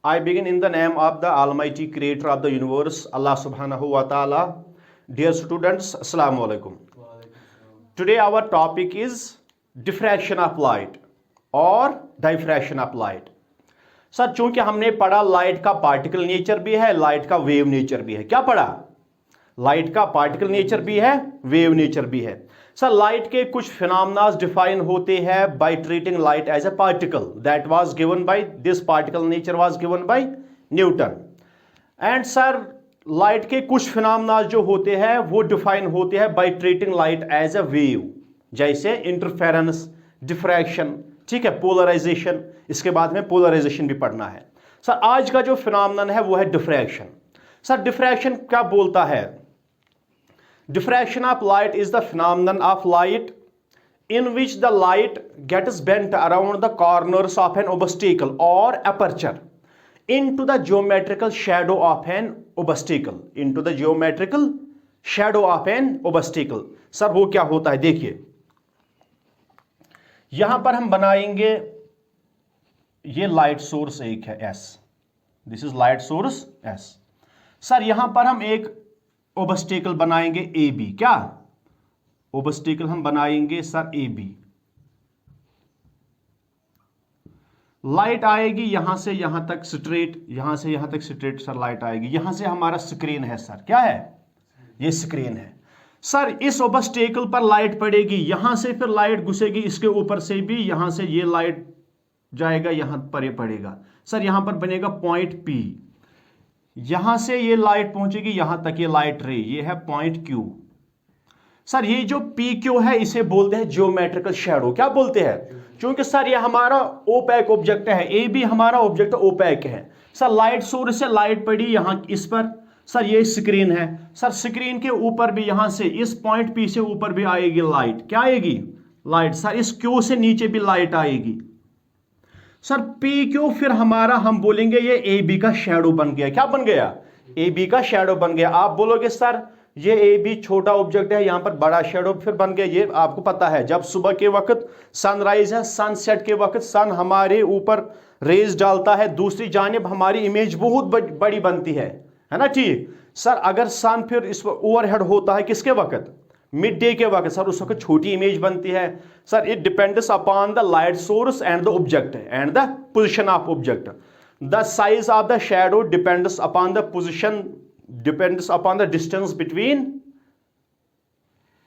I begin in the name of the Almighty Creator of the universe, Allah Subhanahu wa Ta'ala. Dear students, Assalamu alaikum. Today our topic is diffraction of light or diffraction of light. Sir चूंकि हमने पढ़ा light का particle nature भी है, light का wave nature भी है. क्या पढ़ा? लाइट का पार्टिकल नेचर भी है, वेव नेचर भी है. सर लाइट के कुछ फिनोमेनास डिफाइन होते हैं by treating light as a particle. That was given by this particle nature was given by Newton. And sir light के कुछ फिनोमेनास जो होते हैं वो डिफाइन होते हैं by treating light as a wave, जैसे इंटरफेरेंस, डिफ्रैक्शन, ठीक है, पोलराइजेशन. इसके बाद में पोलराइजेशन भी पढ़ना है. सर आज का जो फिनोमेनन है वो है डिफ्रैक्शन. सर डिफ्रैक्शन क्या बोलता है? Diffraction of light is the phenomenon of light in which the light gets bent around the corners of an obstacle or aperture into the geometrical shadow of an obstacle. Into the geometrical shadow of an obstacle. Sir वो क्या होता है? देखिए यहां पर हम बनाएंगे, ये लाइट सोर्स एक है S. This is light source S. Sir यहां पर हम एक ओबस्टेकल बनाएंगे ए बी. क्या ओबस्टेकल हम बनाएंगे सर? A B. लाइट आएगी यहां से यहां तक स्ट्रेट, यहां से यहां तक स्ट्रेट सर लाइट आएगी. यहां से हमारा स्क्रीन है सर. क्या है? ये स्क्रीन है. सर इस ओबस्टेकल पर लाइट पड़ेगी, यहां से फिर लाइट घुसेगी इसके ऊपर से भी, यहां से ये लाइट जाएगा यहां पर, ये पड़ेगा. सर यहां पर बनेगा पॉइंट पी. यहां से ये लाइट पहुंचेगी यहां तक, ये लाइट रे, ये है पॉइंट क्यू. सर ये जो पी क्यू है इसे बोलते हैं जियोमेट्रिकल शैडो. क्या बोलते हैं? क्योंकि सर ये हमारा ओपैक ऑब्जेक्ट है, ए भी हमारा ऑब्जेक्ट ओपैक है. सर लाइट सोर्स से लाइट पड़ी यहां इस पर. सर ये स्क्रीन है. सर स्क्रीन के ऊपर भी यहां से इस पॉइंट पी से ऊपर भी आएगी लाइट. क्या आएगी? लाइट. सर इस क्यू से नीचे भी लाइट आएगी. सर पी क्यू फिर हमारा हम बोलेंगे ये ए बी का शैडो बन गया. क्या बन गया? ए बी का शैडो बन गया. आप बोलोगे सर ये ए बी छोटा ऑब्जेक्ट है, यहां पर बड़ा शैडो फिर बन गया. ये आपको पता है जब सुबह के वक्त सनराइज है, सनसेट के वक्त सन हमारे ऊपर रेज डालता है, दूसरी जानिब हमारी इमेज बहुत बड़ी बनती है ना. ठीक. सर अगर सन फिर इस ओवरहेड होता है किसके वक्त? मिड डे के वक्त. सर उस वक्त छोटी इमेज बनती है. Sir it depends upon the light source and the object and the position of object. The size of the shadow depends upon the position, depends upon the distance between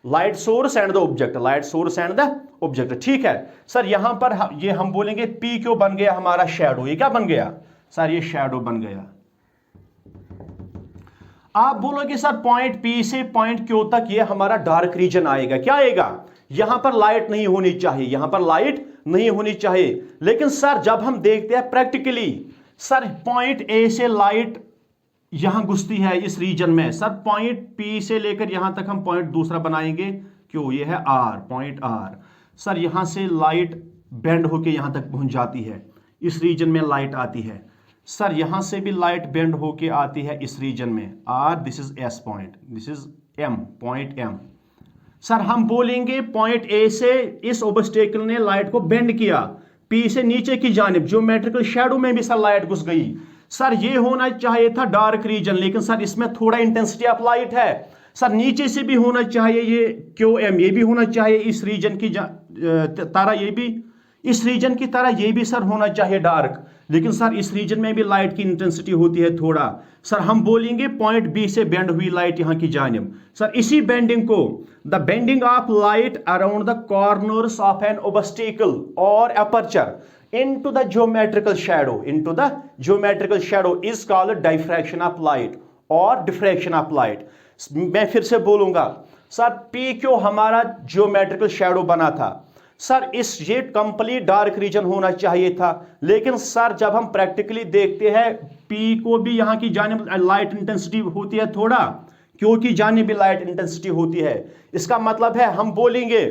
light source and the object, light source and the object. ठीक है. Sir यहां पर ये हम बोलेंगे P Q बन गया हमारा शैडो. ये क्या बन गया? सर ये शैडो बन गया. आप बोलोगे सर पॉइंट पी से पॉइंट क्यू तक ये हमारा डार्क रीजन आएगा. क्या आएगा? यहां पर लाइट नहीं होनी चाहिए, यहां पर लाइट नहीं होनी चाहिए. लेकिन सर जब हम देखते हैं प्रैक्टिकली, सर पॉइंट ए से लाइट यहां घुसती है इस रीजन में. सर पॉइंट पी से लेकर यहां तक हम पॉइंट दूसरा बनाएंगे क्यों, ये है आर, पॉइंट आर. सर यहां से लाइट बेंड होकर यहां तक पहुंच जाती है, इस रीजन में लाइट आती है. सर यहां से भी लाइट बेंड होके आती है इस रीजन में R. This is S point, this is M, point M. Sir हम बोलेंगे पॉइंट ए से इस ऑब्स्टेकल ने लाइट को बेंड किया, पी से नीचे की जानिब ज्योमेट्रिकल शैडो में भी सर लाइट घुस गई. सर ये होना चाहिए था डार्क रीजन, लेकिन सर इसमें थोड़ा इंटेंसिटी ऑफ लाइट है. सर नीचे से भी होना चाहिए ये क्यू एम, ये भी होना चाहिए इस रीजन की तरह, ये भी इस रीजन की तरह ये भी सर होना चाहिए डार्क. लेकिन सर इस रीजन में भी लाइट की इंटेंसिटी होती है थोड़ा. सर हम बोलेंगे पॉइंट बी से बेंड हुई लाइट यहां की जानिब. सर इसी बेंडिंग को the bending of light around the corners of N obstacle और aperture into the geometrical shadow is called diffraction of light or diffraction of light. मैं फिर से बोलूंगा सर पी क्यू हमारा जियोमेट्रिकल शैडो बना था. सर ये कंप्लीट डार्क रीजन होना चाहिए था. लेकिन सर जब हम प्रैक्टिकली देखते हैं पी को भी यहां की जानिब लाइट इंटेंसिटी होती है थोड़ा, क्यू की जानिब भी लाइट इंटेंसिटी होती है. इसका मतलब है हम बोलेंगे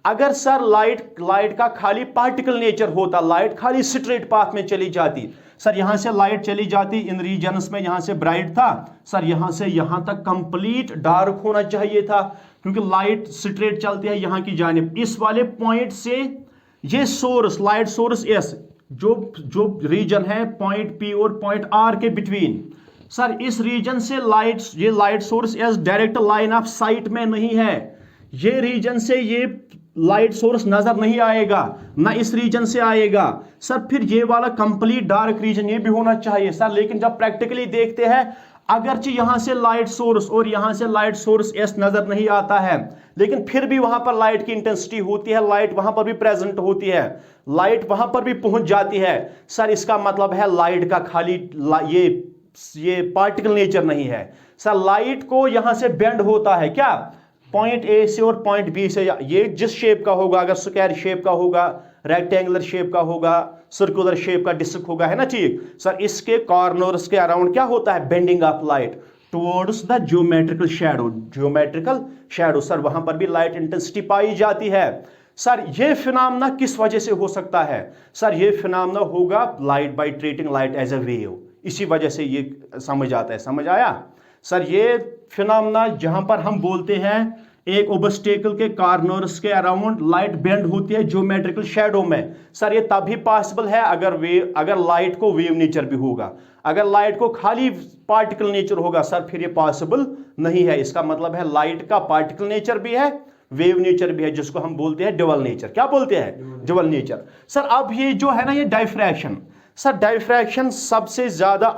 अगर सर लाइट का खाली पार्टिकल नेचर होता, लाइट खाली स्ट्रेट पाथ में चली जाती, सर यहां से लाइट चली जाती इन रीजन्स में, यहां से ब्राइट था, सर यहां से यहां तक कंप्लीट डार्क होना चाहिए था, क्योंकि लाइट स्ट्रेट चलती है यहां की जानिब. इस वाले पॉइंट से ये सोर्स, लाइट सोर्स एस, जो जो रीजन है पॉइंट पी और पॉइंट आर के बिटवीन, सर इस रीजन से ये light source as direct line of sight में नहीं है, ये रीजन से ये लाइट सोर्स नजर नहीं आएगा, ना इस रीजन से आएगा सर। फिर ये वाला कंप्लीट डार्क रीजन ये भी होना चाहिए सर। लेकिन जब प्रैक्टिकली देखते हैं, अगरचे यहां से लाइट सोर्स और यहां से लाइट सोर्स एस नजर नहीं आता है, लेकिन फिर भी वहां पर लाइट की इंटेंसिटी होती है, लाइट वहां पर भी प्रेजेंट होती है, लाइट वहां पर भी पहुंच जाती है सर। इसका मतलब है लाइट का खाली ये पार्टिकल नेचर नहीं है सर। लाइट को यहां से बेंड होता है क्या, पॉइंट ए से और पॉइंट बी से, ये जिस शेप का होगा, अगर स्क्वायर शेप का होगा, रेक्टेंगुलर शेप का होगा, सर्कुलर शेप का डिस्क होगा, है ना ठीक सर। इसके कॉर्नर्स के अराउंड क्या होता है, bending of light towards the geometrical shadow, geometrical shadow sir, वहां पर भी लाइट इंटेंसिटी पाई जाती है सर। ये फिनोमेना किस वजह से हो सकता है सर, ये फिनोमेना होगा light by treating light as a wave, इसी वजह से ये समझ आता है। समझ आया सर। ये फिनोमेना जहां पर हम बोलते हैं एक ओब्स्टेकल के कॉर्नर्स के अराउंड लाइट बेंड होती है ज्योमेट्रिकल शैडो में सर, ये तभी पॉसिबल है अगर लाइट को वेव नेचर भी होगा। अगर लाइट को खाली पार्टिकल नेचर होगा सर, फिर ये पॉसिबल नहीं है। इसका मतलब है लाइट का पार्टिकल नेचर भी है, वेव नेचर भी है, जिसको हम बोलते हैं ड्यूअल नेचर। क्या बोलते हैं, ड्यूअल नेचर सर। अब ये जो है ना, ये डायफ्रैक्शन सर, डायफ्रैक्शन सबसे ज्यादा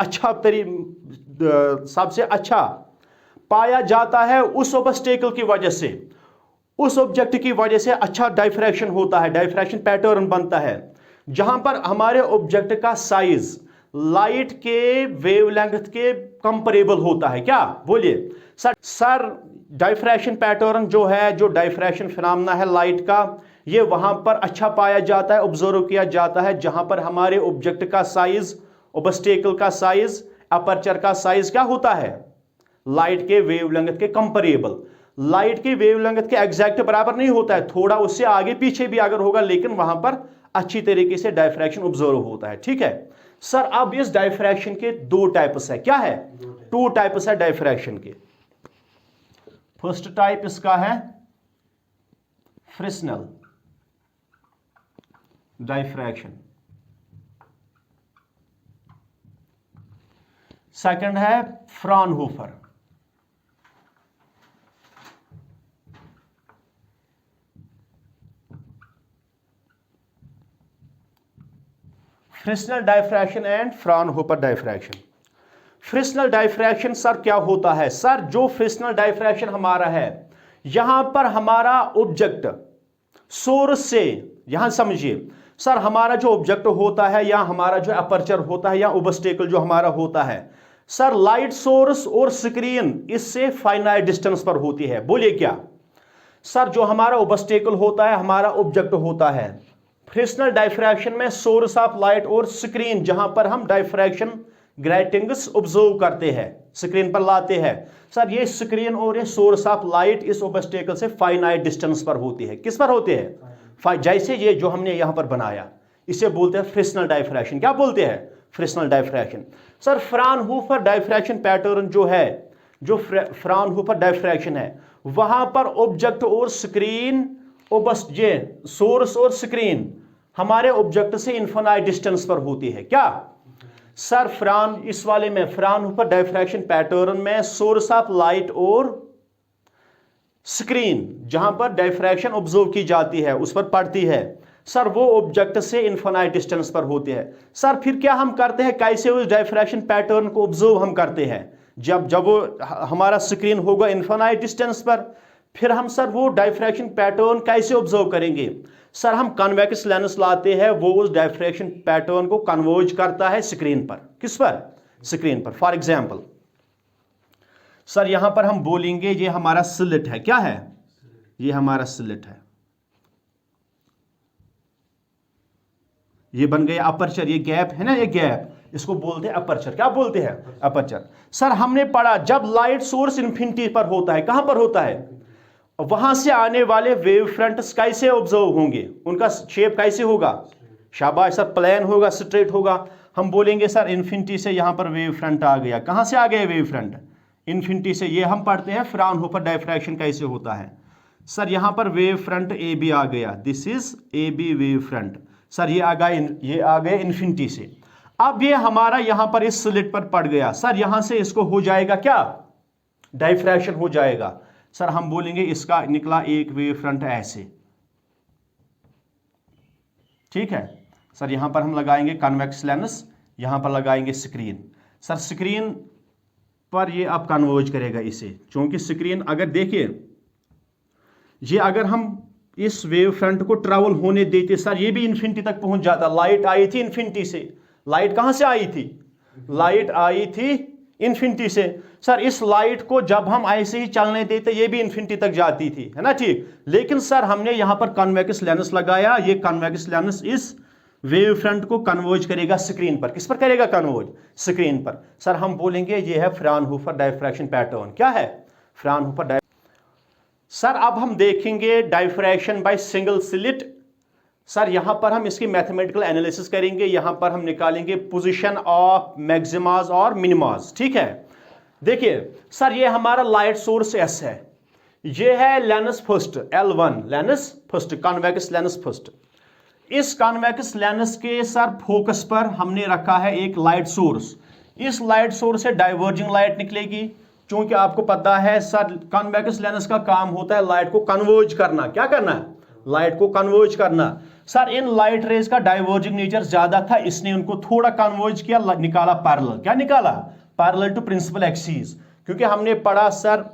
सबसे अच्छा पाया जाता है उस ऑब्स्टेकल की वजह से, उस ऑब्जेक्ट की वजह से अच्छा डायफ्रैक्शन होता है, डायफ्रैक्शन पैटर्न बनता है, जहां पर हमारे ऑब्जेक्ट का साइज लाइट के वेवलेंथ के कंपेरेबल होता है। क्या बोलिए सर डायफ्रैक्शन पैटर्न जो है, जो डायफ्रैक्शन फिनोमेना है लाइट का, ये वहां पर अच्छा पाया जाता है, ऑब्जर्व किया जाता है, जहां पर हमारे ऑब्जेक्ट का साइज, ऑब्स्टेकल का साइज, अपर्चर का साइज क्या होता है, लाइट के वेवलेंथ के कंपेरेबल। लाइट के वेवलेंथ के एग्जैक्ट बराबर नहीं होता है, थोड़ा उससे आगे पीछे भी अगर होगा, लेकिन वहां पर अच्छी तरीके से डायफ्रैक्शन ऑब्जर्व होता है। ठीक है सर। अब इस डायफ्रैक्शन के दो टाइप्स है, क्या है, टू टाइप्स है डायफ्रैक्शन के। फर्स्ट टाइप इसका है फ्रिस्नेल डायफ्रैक्शन, सेकंड है Fraunhofer. Fresnel diffraction and Fraunhofer diffraction. Fresnel diffraction sir क्या होता है सर, जो फ्रिस्नेल डायफ्रैक्शन हमारा है, यहां पर हमारा ऑब्जेक्ट सोर्स से, यहां समझिए सर, हमारा जो ऑब्जेक्ट होता है या हमारा जो अपर्चर होता है या ऑब्स्टेकल जो हमारा होता है सर, लाइट सोर्स और स्क्रीन इससे फाइनाइट डिस्टेंस पर होती है। बोलिए क्या सर, जो हमारा ऑब्स्टेकल होता है, हमारा ऑब्जेक्ट होता है, फ्रिस्नेल डायफ्रैक्शन में सोर्स ऑफ लाइट और स्क्रीन, जहां पर हम डायफ्रैक्शन ग्रेटिंग्स ऑब्जर्व करते हैं, स्क्रीन पर लाते हैं सर, ये स्क्रीन और ये सोर्स ऑफ लाइट इस ऑब्स्टेकल से फाइनाइट डिस्टेंस पर होती है। किस पर होते हैं, जैसे ये जो हमने यहां पर बनाया, इसे बोलते हैं फ्रिस्नेल डायफ्रैक्शन। क्या बोलते हैं, Fresnel diffraction sir. Fraunhofer diffraction pattern जो है, जो फ्राउनहोफर डायफ्रैक्शन है, वहां पर ऑब्जेक्ट और स्क्रीन, ये सोर्स और स्क्रीन हमारे ऑब्जेक्ट से इन्फिनाइट डिस्टेंस पर होती है। क्या सर, इस वाले में फ्राउनहोफर डायफ्रैक्शन पैटर्न में सोर्स ऑफ लाइट और स्क्रीन, जहां पर डायफ्रैक्शन ऑब्जर्व की जाती है, उस पर पड़ती है सर, वो ऑब्जेक्ट से इन्फिनाइट डिस्टेंस पर होती है सर। फिर क्या हम करते हैं, कैसे उस डायफ्रैक्शन पैटर्न को ऑब्जर्व हम करते हैं, जब वो हमारा स्क्रीन होगा इन्फिनाइट डिस्टेंस पर, फिर हम सर वो डायफ्रैक्शन पैटर्न कैसे ऑब्जर्व करेंगे सर, हम कन्वेक्स लेंस लाते हैं, वो उस डायफ्रैक्शन पैटर्न को कन्वर्ज करता है स्क्रीन पर। किस पर, स्क्रीन पर। फॉर एग्जांपल सर, यहां पर हम बोलेंगे ये हमारा स्लिट है। क्या है, ये हमारा स्लिट है, ये बन गया अपर्चर, ये गैप है ना, ये गैप, इसको बोलते हैं अपर्चर। क्या बोलते हैं, अपर्चर सर। हमने पढ़ा जब लाइट सोर्स इन्फिनिटी पर होता है, कहां पर होता है, वहां से आने वाले वेव फ्रंट्स कैसे ऑब्जर्व होंगे, उनका शेप कैसे होगा, शाबाश सर, प्लेन होगा, स्ट्रेट होगा। हम बोलेंगे सर इन्फिनिटी से यहां पर वेव फ्रंट आ गया, कहां से आ गया वेव फ्रंट, इन्फिनिटी से। ये हम पढ़ते हैं फ्राउनहोफर डायफ्रैक्शन कैसे होता है सर, यहां पर वेव फ्रंट ए बी आ गया, this is A B wave front sir ये आ गया इन्फिनिटी से। अब ये हमारा यहां पर इस स्लिट पर पड़ गया सर, यहां से इसको हो जाएगा क्या, डाइफ्रैक्शन हो जाएगा सर। हम बोलेंगे इसका निकला एक वेव फ्रंट ऐसे, ठीक है सर। यहां पर हम लगाएंगे कन्वेक्स लेंस, यहां पर लगाएंगे स्क्रीन। सर स्क्रीन पर ये अब कन्वर्ज करेगा इसे, क्योंकि स्क्रीन अगर देखिए ये अगर हम इस वेव फ्रंट को ट्रैवल होने देते सर, ये भी इन्फिनिटी तक पहुंच जाता। लाइट आई थी इन्फिनिटी से, लाइट कहां से आई थी, लाइट आई थी इन्फिनिटी से सर। इस लाइट को जब हम ऐसे ही चलने देते ये भी इन्फिनिटी तक जाती थी, है ना, ठीक। लेकिन सर हमने यहां पर कन्वेक्स लेंस लगाया, ये कन्वेक्स लेंस इस वेव फ्रंट को कन्वर्ज करेगा स्क्रीन पर। किस पर करेगा कन्वर्ज, स्क्रीन पर। सर हम बोलेंगे ये है फ्राउनहोफर डायफ्रैक्शन पैटर्न। क्या है, फ्राउनहोफर। सर अब हम देखेंगे diffraction by single slit. Sir यहां पर हम इसकी मैथमेटिकल एनालिसिस करेंगे, यहां पर हम निकालेंगे पोजीशन ऑफ मैक्सिमास और मिनिमास, ठीक है। देखिए सर ये हमारा लाइट सोर्स एस है, ये है lens first L1, lens first, convex lens first. इस कॉन्वेक्स लेंस के सर फोकस पर हमने रखा है एक लाइट सोर्स। इस लाइट सोर्स से डाइवर्जिंग लाइट निकलेगी, क्योंकि आपको पता है सर कॉन्वेक्स लेंस का काम होता है लाइट को कन्वर्ज करना। क्या करना है, लाइट को कन्वर्ज करना। सर इन लाइट रेज का डाइवर्जिंग नेचर ज्यादा था, इसने उनको थोड़ा कन्वर्ज किया, निकाला पैरेलल। क्या निकाला, पैरेलल टू प्रिंसिपल एक्सिस। क्योंकि हमने पढ़ा सर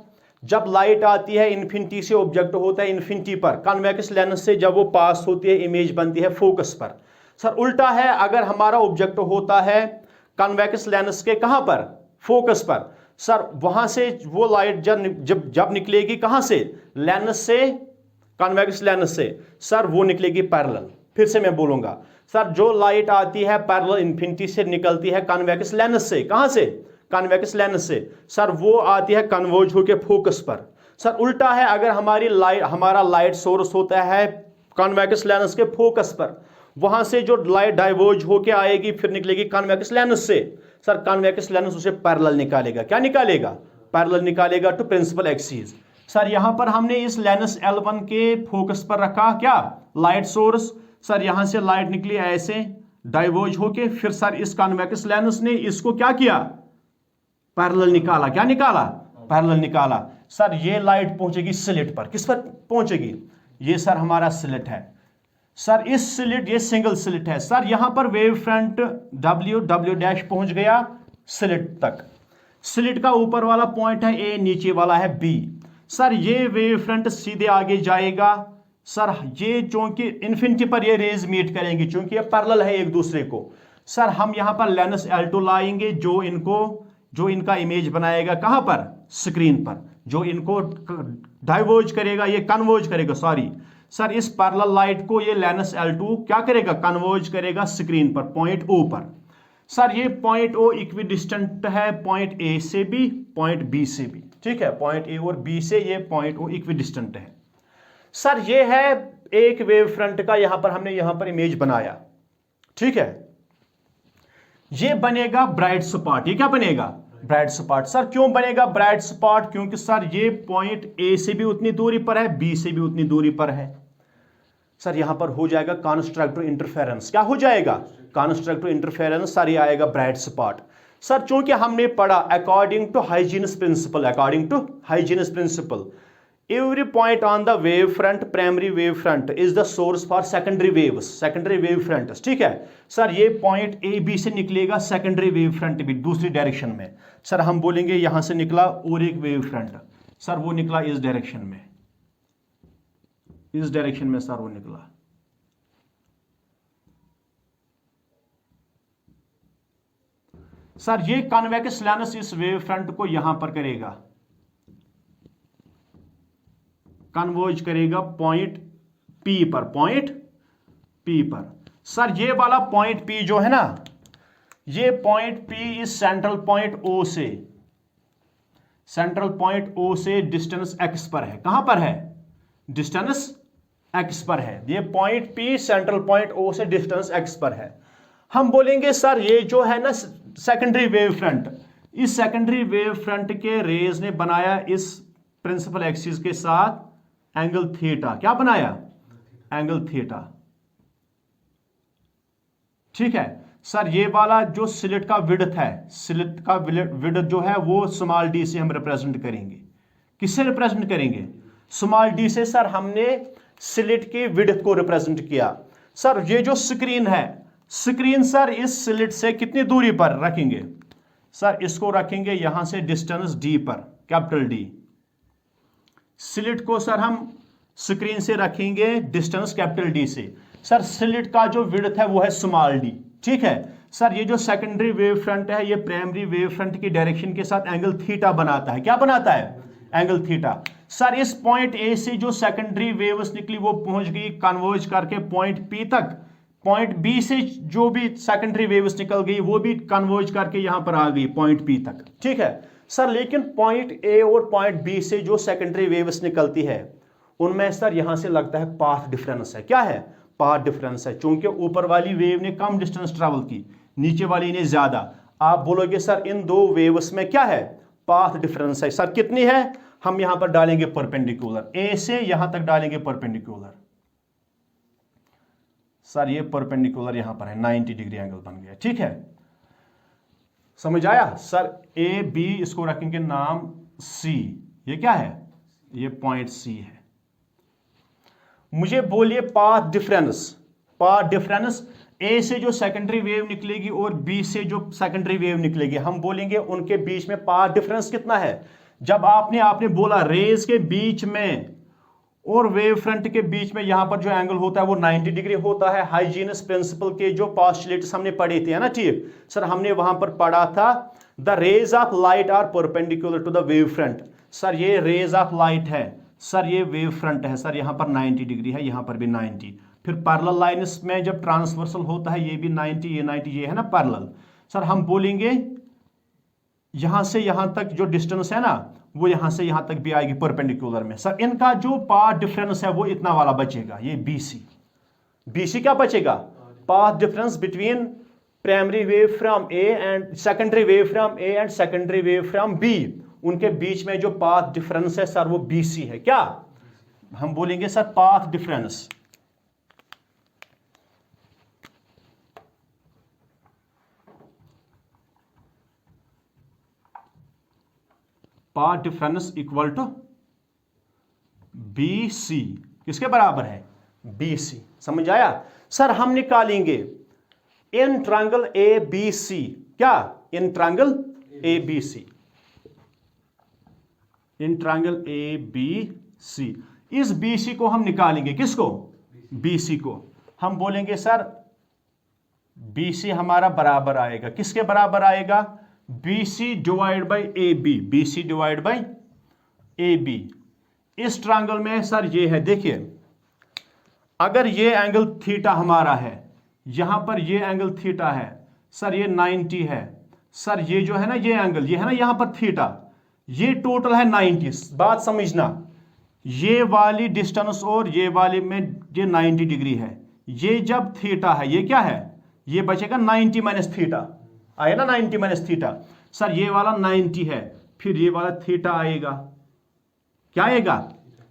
जब लाइट आती है इन्फिनिटी से, ऑब्जेक्ट होता है इन्फिनिटी पर, कॉन्वेक्स लेंस से जब वो पास होती है इमेज बनती है फोकस पर। सर उल्टा है, अगर हमारा ऑब्जेक्ट होता है कॉन्वेक्स लेंस के कहां पर, फोकस पर, सर वहां से वो लाइट जब निकलेगी कहां से, लेंस से, कॉन्वेक्स लेंस से, सर वो निकलेगी पैरेलल। फिर से मैं बोलूंगा सर, जो लाइट आती है पैरेलल इन्फिनिटी से निकलती है कॉन्वेक्स लेंस से, कहां से, कॉन्वेक्स लेंस से, सर वो आती है कन्वर्ज होकर फोकस पर। सर उल्टा है, अगर हमारा लाइट सोर्स होता है कॉन्वेक्स लेंस के फोकस पर, वहां से जो लाइट डाइवर्ज होके आएगी फिर निकलेगी कॉन्वेक्स लेंस से। सर कॉन्वेक्स लेंस उसे पैरेलल निकालेगा। क्या निकालेगा, पैरेलल निकालेगा टू प्रिंसिपल एक्सिस। सर यहां पर हमने इस लेंस L1 के फोकस पर रखा क्या, लाइट सोर्स। सर यहां से लाइट निकली ऐसे डाइवर्ज होके, फिर सर इस कॉन्वेक्स लेंस ने इसको क्या किया, पैरेलल निकाला। क्या निकाला, पैरेलल निकाला। सर ये लाइट पहुंचेगी स्लिट पर। किस पर पहुंचेगी, ये सर हमारा स्लिट है। सर इस स्लिट, ये सिंगल स्लिट है। सर यहां पर वेव फ्रंट W पहुंच गया स्लिट तक। स्लिट का ऊपर वाला पॉइंट है A, नीचे वाला है B। सर ये वेव फ्रंट सीधे आगे जाएगा। सर ये चूंकि इन्फिनिटी पर ये रेज मीट करेंगे, चूंकि ये पैरेलल है एक दूसरे को। सर हम यहां पर लेंस L2 लाएंगे, जो इनका इमेज बनाएगा कहां पर, स्क्रीन पर, जो इनको डाइवर्ज करेगा, ये कन्वर्ज करेगा, सॉरी सर इस पैरेलल लाइट को ये लेंस L2 क्या करेगा, कन्वर्ज करेगा स्क्रीन पर, पॉइंट O पर। सर ये पॉइंट O इक्विडिस्टेंट है पॉइंट A से भी, पॉइंट B से भी, ठीक है। पॉइंट A और B से ये पॉइंट O इक्विडिस्टेंट है। सर ये है एक वेव फ्रंट का, हमने यहां पर इमेज बनाया, ठीक है। ये बनेगा ब्राइट स्पॉट। ये क्या बनेगा, ब्राइट स्पॉट। सर क्यों बनेगा ब्राइट स्पॉट, क्योंकि सर ये पॉइंट A से भी उतनी दूरी पर है, B से भी उतनी दूरी पर है। सर यहां पर हो जाएगा कंस्ट्रक्टिव इंटरफेरेंस। क्या हो जाएगा, कंस्ट्रक्टिव इंटरफेरेंस। सर ये आएगा ब्राइट स्पॉट। सर चूंकि हमने पढ़ा according to Huygens principle, every point on the wave front, primary wave front is the source for secondary wave fronts, ठीक है। सर ये पॉइंट A B से निकलेगा सेकेंडरी वेव फ्रंट भी दूसरी डायरेक्शन में। सर हम बोलेंगे यहां से निकला और एक वेव फ्रंट, सर वो निकला इस डायरेक्शन में, सर वो निकला। सर ये कॉन्वेक्स लेंस इस वेव फ्रंट को यहां पर करेगा, कन्वर्ज करेगा पॉइंट P पर। सर ये वाला पॉइंट P जो है ना, ये पॉइंट P इस सेंट्रल पॉइंट O से डिस्टेंस x पर है। कहां पर है, डिस्टेंस x पर है। ये point P central point O से डिस्टेंस x पर है। हम बोलेंगे सर ये जो है ना सेकेंडरी वेव फ्रंट, इस सेकेंडरी वेव फ्रंट के रेज ने बनाया इस प्रिंसिपल एक्सिस के साथ एंगल थीटा। क्या बनाया, एंगल थीटा। ठीक है सर, ये वाला जो स्लिट का विड्थ है, स्लिट का विड्थ जो है वो स्मॉल डी से हम रिप्रेजेंट करेंगे। किससे रिप्रेजेंट करेंगे? स्मॉल डी से। सर हमने स्लिट के विड्थ को रिप्रेजेंट किया। सर ये जो स्क्रीन है, स्क्रीन सर इस स्लिट से कितनी दूरी पर रखेंगे? सर इसको रखेंगे यहां से डिस्टेंस डी पर, कैपिटल डी। स्लिट को सर हम स्क्रीन से रखेंगे डिस्टेंस कैपिटल डी से। सर स्लिट का जो विड्थ है वो है स्मॉल डी, ठीक है सर। ये जो सेकेंडरी वेव फ्रंट है ये प्राइमरी वेव फ्रंट की डायरेक्शन के साथ एंगल थीटा बनाता है। क्या बनाता है? Angle theta. सर इस पॉइंट ए से जो सेकेंडरी वेव्स निकली वो पहुंच गई कन्वर्ज करके पॉइंट पी तक। पॉइंट बी से जो भी सेकेंडरी वेव्स निकल गई वो भी कन्वर्ज करके यहां पर आ गई पॉइंट पी तक, ठीक है सर। लेकिन पॉइंट ए और पॉइंट बी से जो सेकेंडरी वेव्स निकलती है उनमें सर यहां से लगता है पाथ डिफरेंस है। क्या है? पाथ डिफरेंस है। चूंकि ऊपर वाली वेव ने कम डिस्टेंस ट्रेवल की, नीचे वाली ने ज्यादा। आप बोलोगे सर इन दो वेव्स में क्या है? पाथ डिफरेंस है। सर कितनी है? हम यहां पर डालेंगे परपेंडिकुलर, ए से यहां तक डालेंगे परपेंडिकुलर। सर ये परपेंडिकुलर यहां पर है, 90 डिग्री एंगल बन गया, ठीक है समझ आया? सर ए बी इसको रखेंगे नाम सी। ये क्या है? ये पॉइंट सी है। मुझे बोलिए पाथ डिफरेंस। पाथ डिफरेंस ए से जो सेकेंडरी वेव निकलेगी और बी से जो सेकेंडरी वेव निकलेगी, हम बोलेंगे उनके बीच में पाथ डिफरेंस कितना है। जब आपने बोला रेज के बीच में और वेव फ्रंट के बीच में यहां पर जो एंगल होता है वो 90 डिग्री होता है। हाइजीनस प्रिंसिपल के जो पोस्टुलेट्स हमने पढ़े थे, है ना, ठीक सर। हमने वहां पर पढ़ा था the rays of light are perpendicular to the wave front. Sir ये रेज ऑफ लाइट है, सर ये वेव फ्रंट है, सर यहां पर 90 डिग्री है, यहां पर भी 90। फिर पैरेलल लाइन्स में जब ट्रांसवर्सल होता है ये भी 90, ये 90, ये है ना पैरेलल। सर हम बोलेंगे यहां से यहां तक जो डिस्टेंस है ना वो यहां से यहां तक भी आएगी परपेंडिकुलर में। सर इनका जो पाथ डिफरेंस है वो इतना वाला बचेगा, ये बीसी। बीसी क्या बचेगा? Path difference between primary wave from A and secondary wave from A and secondary wave from B. उनके बीच में जो पाथ डिफरेंस है सर वो बीसी है। क्या हम बोलेंगे sir? Path difference. Path difference equal to B C. किसके बराबर है? B C. समझ आया? सर हम निकालेंगे इन ट्रायंगल ए बी सी। क्या? In triangle A B C, in triangle A B C. इस बी सी को हम निकालेंगे। किसको? बी सी को। हम बोलेंगे सर बी सी हमारा बराबर आएगा, किसके बराबर आएगा? B C divide by A B. B C divide by A B. इस ट्रायंगल में सर ये है, देखिए अगर ये एंगल थीटा हमारा है, यहां पर ये एंगल थीटा है, सर ये 90 है। सर ये जो है ना ये एंगल, ये है ना यहां पर थीटा, ये टोटल है 90। बात समझना, ये वाली डिस्टेंस और ये वाली में ये 90 डिग्री है। ये जब थीटा है, ये क्या है? ये बचेगा 90 माइनस थीटा, आया ना 90 माइनस थीटा। सर ये वाला 90 है, फिर ये वाला थीटा आएगा। क्या आएगा?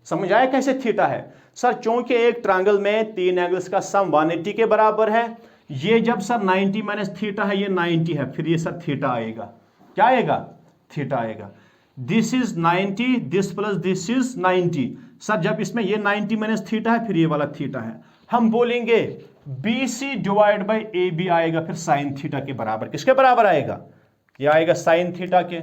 समझ आया कैसे थीटा है? सर चूंकि एक ट्रायंगल में तीन एंगल्स का सम 180 के बराबर है, ये जब सर 90 माइनस थीटा है, ये 90 है, फिर ये सर थीटा आएगा। क्या आएगा? थीटा आएगा। This is 90, this plus this is 90। Sir जब इसमें ये 90 माइनस थीटा है, फिर ये वाला थीटा है। हम बोलेंगे B C divide by A B आएगा फिर साइन थीटा के बराबर। किसके बराबर आएगा? ये आएगा साइन थीटा के,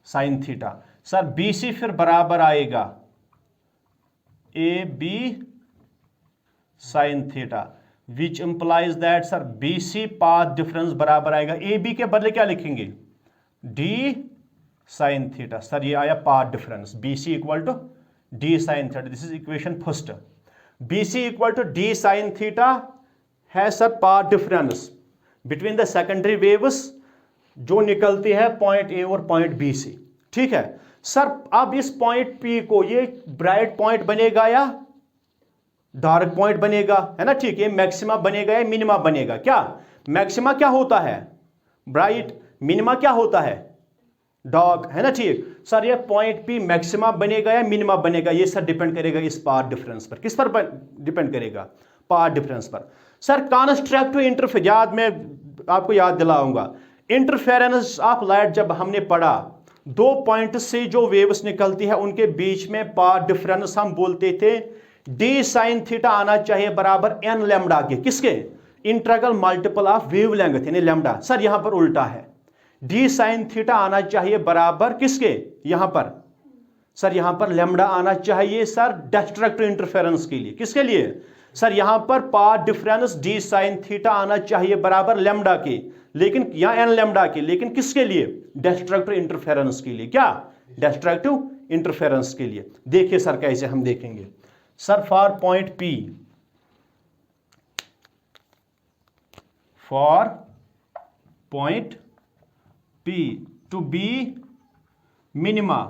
sine theta. Sir B C फिर बराबर आएगा A B sine theta, which implies that sir B C path difference बराबर आएगा ए बी के बदले क्या लिखेंगे? D sine theta. सर ये आया path difference, B C equal to D sine theta. This is equation first. B C equal to D sine theta है sir path difference between the secondary waves जो निकलती है point A और point B से। ठीक है sir, अब इस पॉइंट पी को ये ब्राइट पॉइंट बनेगा या डार्क पॉइंट बनेगा, है ना, ठीक। ये मैक्सिमा बनेगा या मिनिमा बनेगा? क्या मैक्सिमा क्या होता है? ब्राइट। मिनिमा क्या होता है? डार्क, है ना, ठीक। सर ये पॉइंट पी मैक्सिमा बनेगा या मिनिमा बनेगा? ये सर डिपेंड करेगा इस पाथ डिफरेंस पर। किस पर डिपेंड करेगा? पाथ डिफरेंस पर। सर कंस्ट्रक्टिव इंटरफेरेंस, में आपको याद दिलाऊंगा, इंटरफेरेंस ऑफ लाइट जब हमने पढ़ा, 2 पॉइंट से जो वेव्स निकलती है उनके बीच में पाथ डिफरेंस हम बोलते थे डी साइन थीटा आना चाहिए बराबर एन लैम्डा के, किसके, इंटीग्रल मल्टीपल ऑफ वेवलेंथ यानी लैम्डा। सर यहां पर उल्टा है, डी साइन थीटा आना चाहिए बराबर किसके, यहां पर सर यहां पर लैम्डा आना चाहिए सर डिस्ट्रक्टिव इंटरफेरेंस के लिए, किसके लिए सर, यहां पर path difference D sine theta आना चाहिए बराबर लैम्डा के, लेकिन यहां एन लैम्डा के, लेकिन किसके लिए, डिस्ट्रक्टिव इंटरफेरेंस के लिए, क्या, डिस्ट्रक्टिव इंटरफेरेंस के लिए। देखिए सर कैसे हम देखेंगे, sir for point P, for point P to be minima,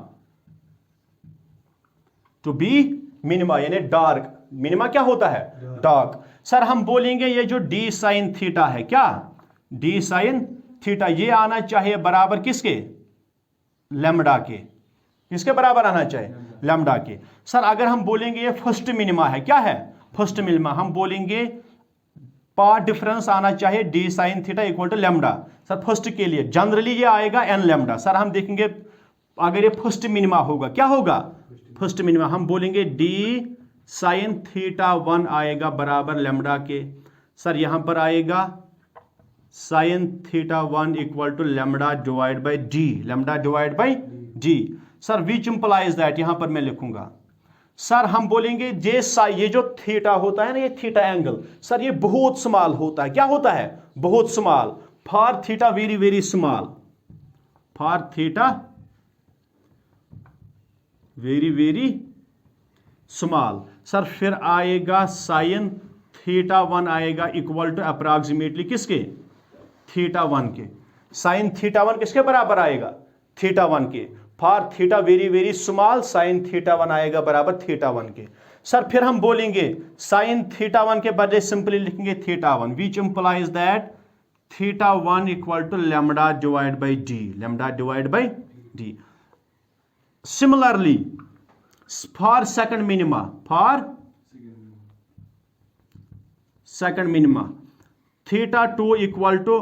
to be minima यानी डार्क, मिनिमा क्या होता है, डार्क। सर हम बोलेंगे ये जो डी साइन थीटा है, क्या, डी साइन थीटा, ये आना चाहिए बराबर किसके, लैम्डा के, किसके बराबर आना चाहिए, लैम्डा के। सर अगर हम बोलेंगे ये फर्स्ट मिनिमा है, क्या है, फर्स्ट मिनिमा, हम बोलेंगे पाथ डिफरेंस आना चाहिए D sine theta equal to lambda. Sir first के लिए जनरली ये आएगा एन लैम्डा। सर हम देखेंगे अगर ये फर्स्ट मिनिमा होगा, क्या होगा, फर्स्ट मिनिमा, हम बोलेंगे डी साइन थीटा 1 आएगा बराबर लैम्डा के। सर यहां पर आएगा sine theta 1 equal to lambda divide by D, lambda divide by D. Sir which implies that, यहां पर मैं लिखूंगा, सर हम बोलेंगे ये जो थीटा होता है ना, ये थीटा एंगल, सर ये बहुत स्मॉल होता है, क्या होता है, बहुत small, for theta very very small, for theta very very small. Sir फिर आएगा साइन थीटा 1 आएगा इक्वल टू अप्रॉक्सीमेटली किसके, थीटा 1 के। साइन थीटा 1 किसके बराबर आएगा, थीटा 1 के। For theta very very small sign theta 1 आएगा बराबर थीटा 1 के। सर फिर हम बोलेंगे साइन थीटा 1 के बजाय सिंपली लिखेंगे theta 1, which implies that theta 1 equal to lambda divide by D, lambda divide by D. Similarly for second minima, for second minima theta 2 equal to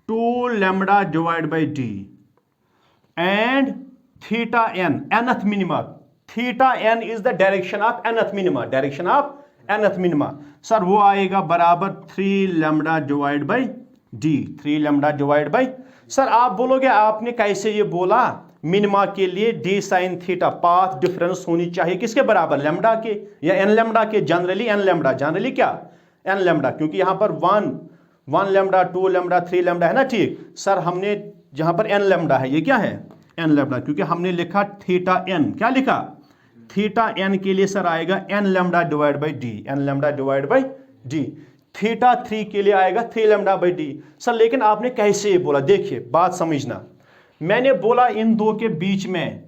2 lambda divide by D and theta N, nth minima, theta N is the direction of nth minima, direction of nth minima. Sir वो आएगा बराबर 3 lambda divide by D, 3 lambda divide by. Sir आप बोलोगे आपने कैसे ये बोला, minima के लिए D sine theta path difference होनी चाहिए किसके बराबर, लैम्डा के या एन लैम्डा के, जनरली एन लैम्डा, जनरली क्या, एन लैम्डा, क्योंकि यहां पर 1 लैम्डा 2 लैम्डा 3 लैम्डा है ना, ठीक। सर हमने जहां पर एन लैम्डा है, ये क्या है, एन लैम्डा, क्योंकि हमने लिखा थीटा एन, क्या लिखा, थीटा एन के लिए सर आएगा N lambda divide by D, N lambda divide by D. Theta 3 के लिए आएगा 3 लैम्डा बाई डी। सर लेकिन आपने कैसे ये बोला, देखिए बात समझना, मैंने बोला इन दो के बीच में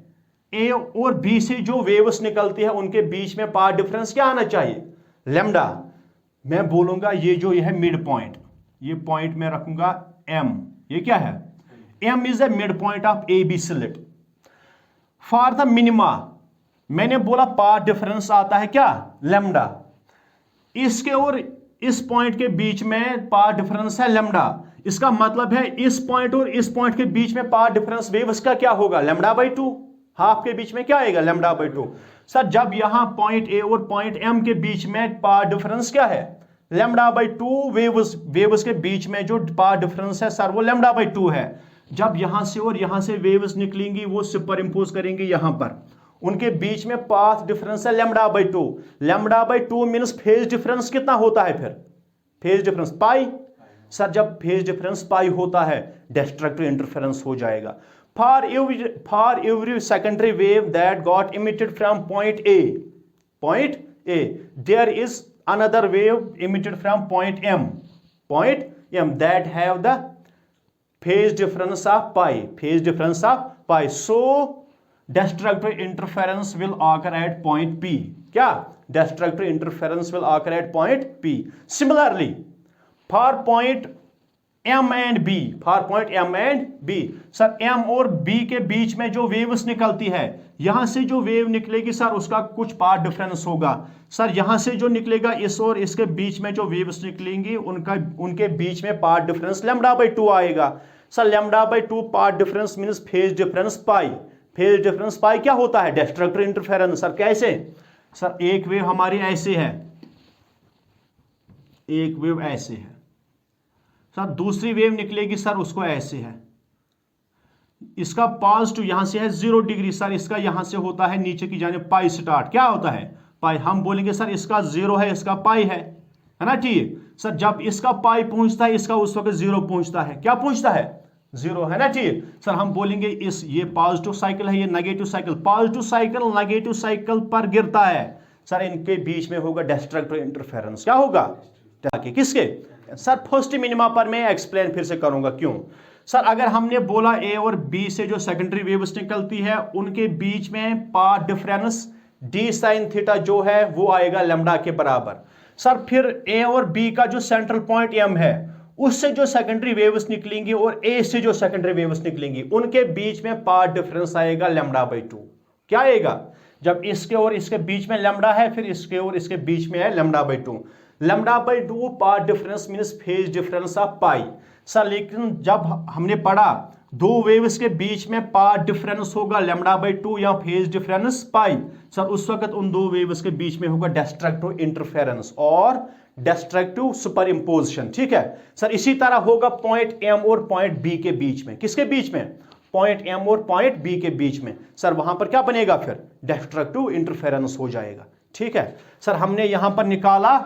ए और बी से जो वेव्स निकलती है उनके बीच में पाथ डिफरेंस क्या आना चाहिए, लैम्डा। मैं बोलूंगा ये जो ये है मिड पॉइंट, ये पॉइंट में रखूंगा एम, ये क्या है, M is the mid point of A B slit. For the minima मैंने बोला पाथ डिफरेंस आता है क्या, लैम्डा, इसके और इस पॉइंट के बीच में पाथ डिफरेंस है लैम्डा। इसका मतलब है इस पॉइंट और इस पॉइंट के बीच में पाथ डिफरेंस वेव्स का क्या होगा, लैम्डा बाई 2, हाफ के बीच में क्या आएगा, लैम्डा बाई 2। सर जब यहां पॉइंट ए और पॉइंट एम के बीच में पाथ डिफरेंस क्या है, लैम्डा बाई 2, वेव्स के बीच में जो पाथ डिफरेंस है सर वो लैम्डा बाई 2 है। जब यहां से और यहां से वेव्स निकलेंगी वो सुपर इंपोज करेंगे यहां पर, उनके बीच में पाथ डिफरेंस है lambda by 2। Lambda by 2 means phase difference कितना होता है, फिर फेज डिफरेंस पाई। सर जब फेज डिफरेंस पाई होता है डिस्ट्रक्टिव इंटरफेरेंस हो जाएगा। For every secondary wave that got emitted from point A there is another wave emitted from point M that have the phase difference of pi, so destructive interference will occur at point P, क्या, destructive interference will occur at point P. Similarly for point M and B, sir M और B के बीच में जो waves निकलती है यहां से जो वेव निकलेगी सर उसका कुछ पाथ डिफरेंस होगा। सर यहां से जो निकलेगा इस और इसके बीच में जो वेव्स निकलेंगी उनके बीच में पाथ डिफरेंस λ/2 आएगा। Sir λ/2 path difference means phase difference pi. Phase difference pi क्या होता है? Destructive interference. सर कैसे? सर एक वेव हमारी ऐसे है, एक वेव ऐसे है सर, दूसरी वेव निकलेगी सर उसको ऐसे है, इसका पॉजिटिव यहां से है 0 डिग्री सर, इसका यहां से होता है नीचे की जाने पाई स्टार्ट। क्या होता है? पाई। हम बोलेंगे सर इसका 0 है, इसका पाई है ना? ठीक सर, जब इसका पाई पहुंचता है इसका उस वक्त 0 पहुंचता है। क्या पहुंचता है? 0 है ना? ठीक सर, हम बोलेंगे इस ये पॉजिटिव साइकिल है, ये negative cycle. Positive cycle negative cycle पर गिरता है सर, इनके बीच में होगा डिस्ट्रक्टर इंटरफेरेंस। क्या होगा? किसके? सर फर्स्ट मिनिमा पर मैं एक्सप्लेन फिर से करूंगा क्यों। सर अगर हमने बोला ए और बी से जो सेकेंडरी वेव्स निकलती है उनके बीच में path difference D sine theta जो है वो आएगा लैम्डा के बराबर। सर फिर ए और बी का जो सेंट्रल पॉइंट एम है उससे जो सेकेंडरी वेव्स निकलेंगी और ए से जो सेकेंडरी वेव्स निकलेंगी उनके बीच में पाथ डिफरेंस आएगा λ/2। क्या आएगा? जब इसके और इसके बीच में लैम्डा है, फिर इसके और इसके बीच में है λ/2। λ/2 path difference means phase difference of pi. Sir लेकिन जब हमने पढ़ा दो वेव्स के बीच में पाथ डिफरेंस होगा λ/2 या फेज डिफरेंस पाई, सर उस वक्त उन दो वेव्स के बीच में होगा डिस्ट्रक्टिव इंटरफेरेंस और डिस्ट्रक्टिव सुपर इंपोजिशन। ठीक है सर, इसी तरह होगा पॉइंट एम और पॉइंट बी के बीच में। किसके बीच में? पॉइंट एम और पॉइंट बी के बीच में। सर वहां पर क्या बनेगा? फिर डिस्ट्रक्टिव इंटरफेरेंस हो जाएगा। ठीक है सर, हमने यहां पर निकाला,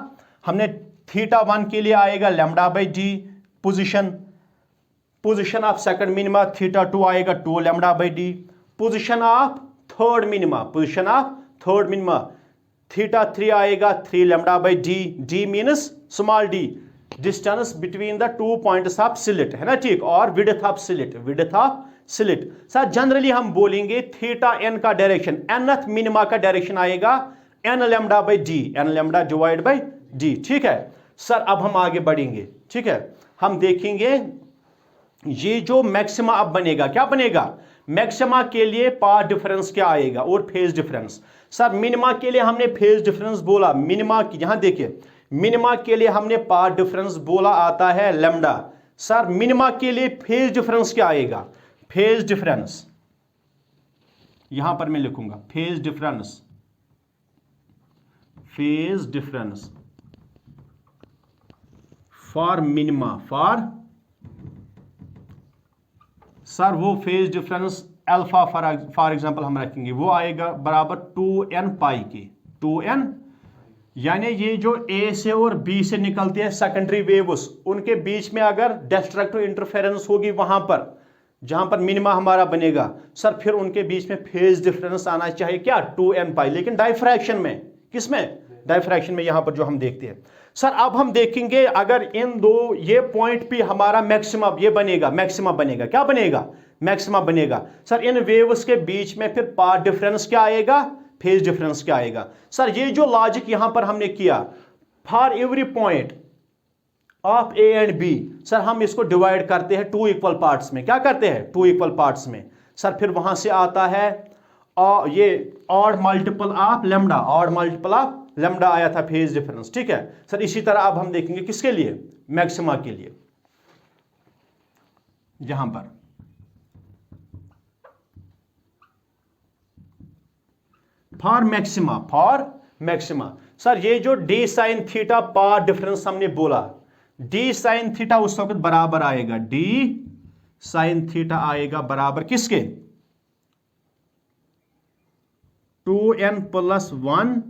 हमने θ1 के लिए आएगा λ/d position of second minima, θ2 आएगा 2 λ/d। Position of third minima, θ3 आएगा 3 λ/d। d means small d, distance between the two points of slit, है ना? ठीक, और width of slit. Sir generally हम बोलेंगे θn का डायरेक्शन, nth मिनिमा का डायरेक्शन आएगा n λ/d, n λ divide by d। ठीक है सर, अब हम आगे बढ़ेंगे। ठीक है, हम देखेंगे ये जो मैक्सिमा अब बनेगा, क्या बनेगा? मैक्सिमा के लिए पाथ डिफरेंस क्या आएगा और फेज डिफरेंस। सर मिनिमा के लिए हमने फेज डिफरेंस बोला, मिनिमा की यहां देखिए, मिनिमा के लिए हमने पाथ डिफरेंस बोला आता है लैम्डा। सर मिनिमा के लिए फेज डिफरेंस क्या आएगा? फेज डिफरेंस यहां पर मैं लिखूंगा phase difference for minima, sir वो phase difference alpha for example हम रखेंगे, वो आएगा बराबर 2n पाई के। 2n यानी ये जो ए से और बी से निकलती है सेकेंडरी वेव्स, उनके बीच में अगर डिस्ट्रक्टिव इंटरफेरेंस होगी वहां पर जहां पर मिनिमा हमारा बनेगा, सर फिर उनके बीच में फेज डिफरेंस आना चाहिए क्या? 2n पाई। लेकिन डायफ्रैक्शन में, किसमें? डायफ्रैक्शन में, यहां पर जो हम देखते हैं। सर अब हम देखेंगे अगर इन दो ये पॉइंट पे हमारा मैक्सिमा ये बनेगा, मैक्सिमा बनेगा, क्या बनेगा? मैक्सिमा बनेगा। सर इन वेव्स के बीच में फिर पाथ डिफरेंस क्या आएगा? फेज डिफरेंस क्या आएगा? सर ये जो लॉजिक यहां पर हमने किया, for every point of A and B, sir हम इसको डिवाइड करते हैं 2 इक्वल पार्ट्स में। क्या करते हैं? 2 इक्वल पार्ट्स में। सर फिर वहां से आता है ये odd multiple of lambda, odd multiple of lambda आया था फेज डिफरेंस। ठीक है सर, इसी तरह अब हम देखेंगे किसके लिए? मैक्सिमा के लिए। यहां पर फॉर मैक्सिमा, सर ये जो D sine theta path difference हमने बोला, डी साइन थीटा उस वक्त बराबर आएगा, डी साइन थीटा आएगा बराबर किसके? 2n+1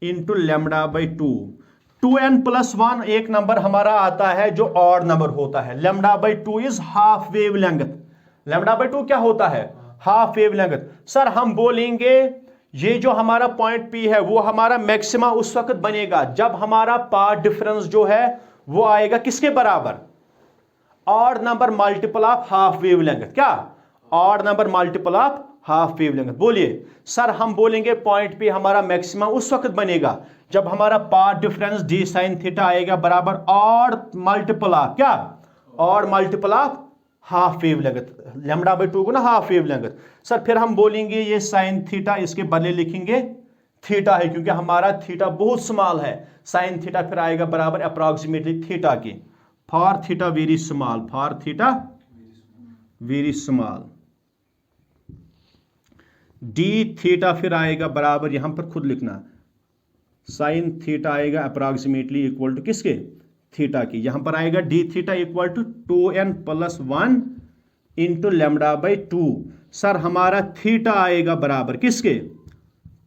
into λ/2। 2n+1 एक नंबर हमारा आता है जो ऑड नंबर होता है। λ/2 इज हाफ वेव लेंथ। λ/2 क्या होता है? Half wave length. सर हम बोलेंगे ये जो हमारा पॉइंट P है वो हमारा मैक्सिमा उस वक्त बनेगा जब हमारा पाथ डिफरेंस जो है वो आएगा किसके बराबर? Odd number multiple of half wavelength. क्या? Odd number multiple of half wavelength. बोलिए सर, हम बोलेंगे पॉइंट पे हमारा मैक्सिमा उस वक्त बनेगा जब हमारा path difference d sin theta आएगा बराबर ऑड मल्टीपल ऑफ क्या? Odd multiple of half wave length, lambda by 2 को ना हाफ वेव लेंथ। सर फिर हम बोलेंगे ये साइन थीटा, इसके बदले लिखेंगे थीटा है क्योंकि हमारा थीटा बहुत स्मॉल है। साइन थीटा फिर आएगा बराबर अप्रॉक्सीमेटली थीटा के, for theta very small, for theta very small. D theta फिर आएगा बराबर, यहां पर खुद लिखना, साइन थीटा आएगा अप्रॉक्सीमेटली इक्वल टू किसके, थीटा की। यहां पर आएगा D theta equal to 2n+1 into lambda by 2। Sir हमारा थीटा आएगा बराबर किसके,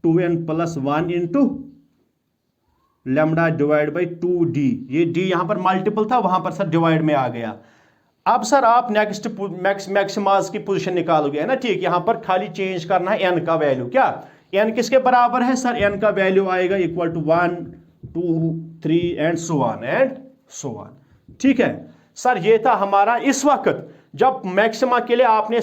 2n+1 into lambda divide by 2d। ये d यहां पर मल्टीपल था, वहां पर सर डिवाइड में आ गया। अब सर आप नेक्स्ट मैक्सिमास की पोजीशन निकालोगे, है ना, ठीक। यहां पर खाली चेंज करना है n का वैल्यू, क्या n किसके बराबर है सर, n का वैल्यू आएगा equal to 1 2 3 and so on, ठीक है। सर ये था हमारा इस वक्त जब मैक्सिमा के लिए आपने